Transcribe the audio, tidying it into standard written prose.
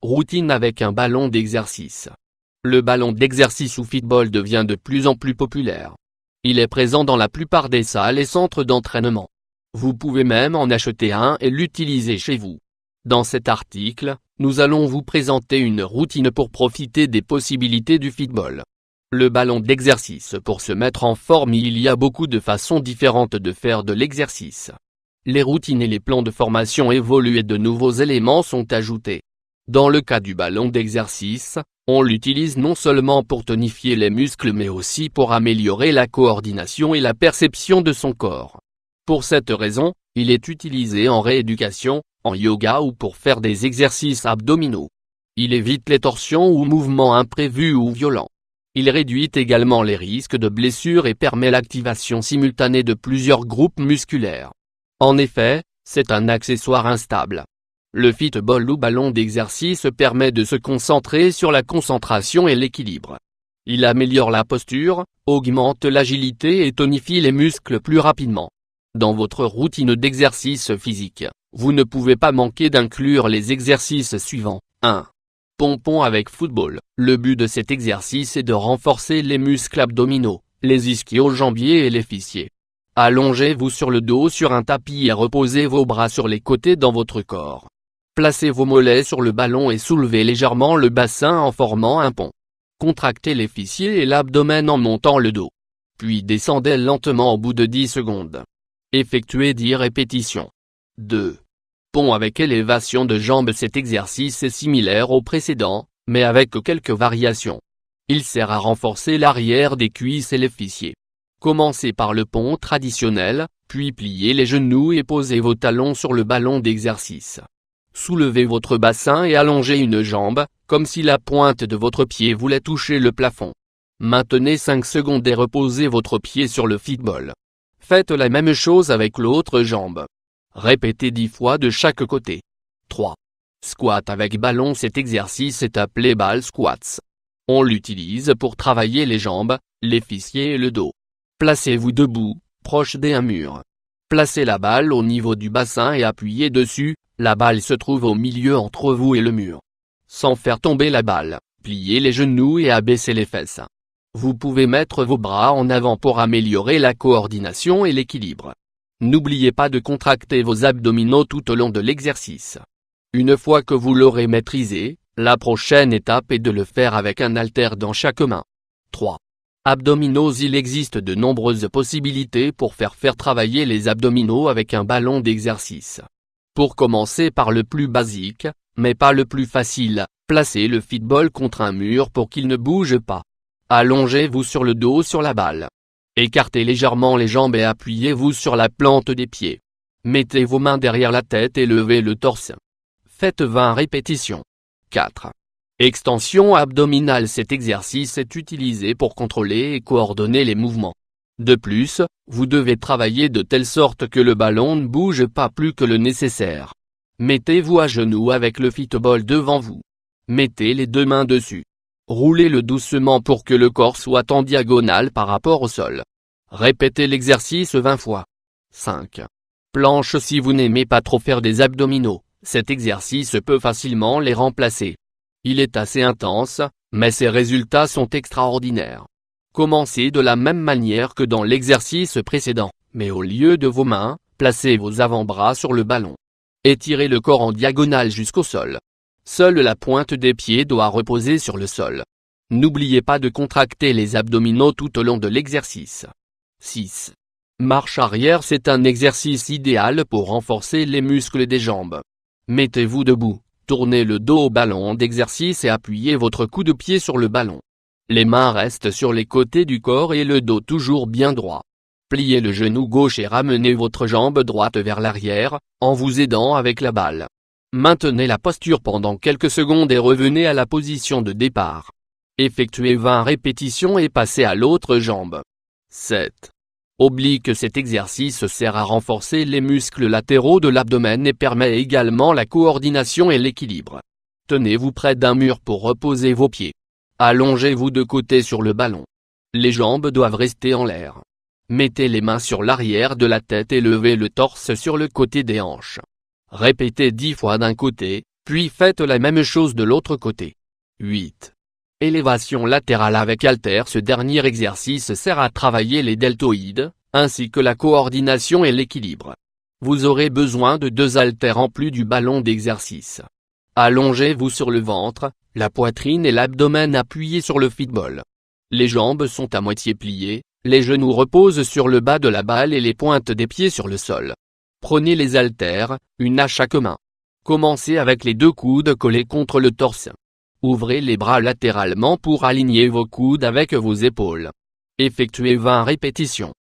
Routine avec un ballon d'exercice. Le ballon d'exercice ou football devient de plus en plus populaire. Il est présent dans la plupart des salles et centres d'entraînement. Vous pouvez même en acheter un et l'utiliser chez vous. Dans cet article, nous allons vous présenter une routine pour profiter des possibilités du football. Le ballon d'exercice. Pour se mettre en forme, il y a beaucoup de façons différentes de faire de l'exercice. Les routines et les plans de formation évoluent et de nouveaux éléments sont ajoutés. Dans le cas du ballon d'exercice, on l'utilise non seulement pour tonifier les muscles mais aussi pour améliorer la coordination et la perception de son corps. Pour cette raison, il est utilisé en rééducation, en yoga ou pour faire des exercices abdominaux. Il évite les torsions ou mouvements imprévus ou violents. Il réduit également les risques de blessures et permet l'activation simultanée de plusieurs groupes musculaires. En effet, c'est un accessoire instable. Le football ou ballon d'exercice permet de se concentrer sur la concentration et l'équilibre. Il améliore la posture, augmente l'agilité et tonifie les muscles plus rapidement. Dans votre routine d'exercice physique, vous ne pouvez pas manquer d'inclure les exercices suivants. 1. Pompon avec football. Le but de cet exercice est de renforcer les muscles abdominaux, les ischio-jambiers et les fessiers. Allongez-vous sur le dos sur un tapis et reposez vos bras sur les côtés dans votre corps. Placez vos mollets sur le ballon et soulevez légèrement le bassin en formant un pont. Contractez les fessiers et l'abdomen en montant le dos. Puis descendez lentement au bout de 10 secondes. Effectuez 10 répétitions. 2. Pont avec élévation de jambes. Cet exercice est similaire au précédent, mais avec quelques variations. Il sert à renforcer l'arrière des cuisses et les fessiers. Commencez par le pont traditionnel, puis pliez les genoux et posez vos talons sur le ballon d'exercice. Soulevez votre bassin et allongez une jambe, comme si la pointe de votre pied voulait toucher le plafond. Maintenez 5 secondes et reposez votre pied sur le football. Faites la même chose avec l'autre jambe. Répétez 10 fois de chaque côté. 3. Squat avec ballon. Cet exercice est appelé ball squats. On l'utilise pour travailler les jambes, les fessiers et le dos. Placez-vous debout, proche d'un mur. Placez la balle au niveau du bassin et appuyez dessus, la balle se trouve au milieu entre vous et le mur. Sans faire tomber la balle, pliez les genoux et abaissez les fesses. Vous pouvez mettre vos bras en avant pour améliorer la coordination et l'équilibre. N'oubliez pas de contracter vos abdominaux tout au long de l'exercice. Une fois que vous l'aurez maîtrisé, la prochaine étape est de le faire avec un haltère dans chaque main. 3. Abdominaux. Il existe de nombreuses possibilités pour faire travailler les abdominaux avec un ballon d'exercice. Pour commencer par le plus basique, mais pas le plus facile, placez le football contre un mur pour qu'il ne bouge pas. Allongez-vous sur le dos sur la balle. Écartez légèrement les jambes et appuyez-vous sur la plante des pieds. Mettez vos mains derrière la tête et levez le torse. Faites 20 répétitions. 4. Extension abdominale. Cet exercice est utilisé pour contrôler et coordonner les mouvements. De plus, vous devez travailler de telle sorte que le ballon ne bouge pas plus que le nécessaire. Mettez-vous à genoux avec le football devant vous. Mettez les 2 mains dessus. Roulez-le doucement pour que le corps soit en diagonale par rapport au sol. Répétez l'exercice 20 fois. 5. Planche. Si vous n'aimez pas trop faire des abdominaux, cet exercice peut facilement les remplacer. Il est assez intense, mais ses résultats sont extraordinaires. Commencez de la même manière que dans l'exercice précédent, mais au lieu de vos mains, placez vos avant-bras sur le ballon. Étirez le corps en diagonale jusqu'au sol. Seule la pointe des pieds doit reposer sur le sol. N'oubliez pas de contracter les abdominaux tout au long de l'exercice. 6. Marche arrière. C'est un exercice idéal pour renforcer les muscles des jambes. Mettez-vous debout, tournez le dos au ballon d'exercice et appuyez votre coup de pied sur le ballon. Les mains restent sur les côtés du corps et le dos toujours bien droit. Pliez le genou gauche et ramenez votre jambe droite vers l'arrière, en vous aidant avec la balle. Maintenez la posture pendant quelques secondes et revenez à la position de départ. Effectuez 20 répétitions et passez à l'autre jambe. 7. Oblique. Cet exercice sert à renforcer les muscles latéraux de l'abdomen et permet également la coordination et l'équilibre. Tenez-vous près d'un mur pour reposer vos pieds. Allongez-vous de côté sur le ballon. Les jambes doivent rester en l'air. Mettez les mains sur l'arrière de la tête et levez le torse sur le côté des hanches. Répétez 10 fois d'un côté, Puis faites la même chose de l'autre côté. 8. Élévation latérale avec haltère. Ce dernier exercice sert à travailler les deltoïdes, ainsi que la coordination et l'équilibre. Vous aurez besoin de 2 haltères en plus du ballon d'exercice. Allongez-vous sur le ventre, la poitrine et l'abdomen appuyés sur le football. Les jambes sont à moitié pliées, les genoux reposent sur le bas de la balle et les pointes des pieds sur le sol. Prenez les haltères, une à chaque main. Commencez avec les 2 coudes collés contre le torse. Ouvrez les bras latéralement pour aligner vos coudes avec vos épaules. Effectuez 20 répétitions.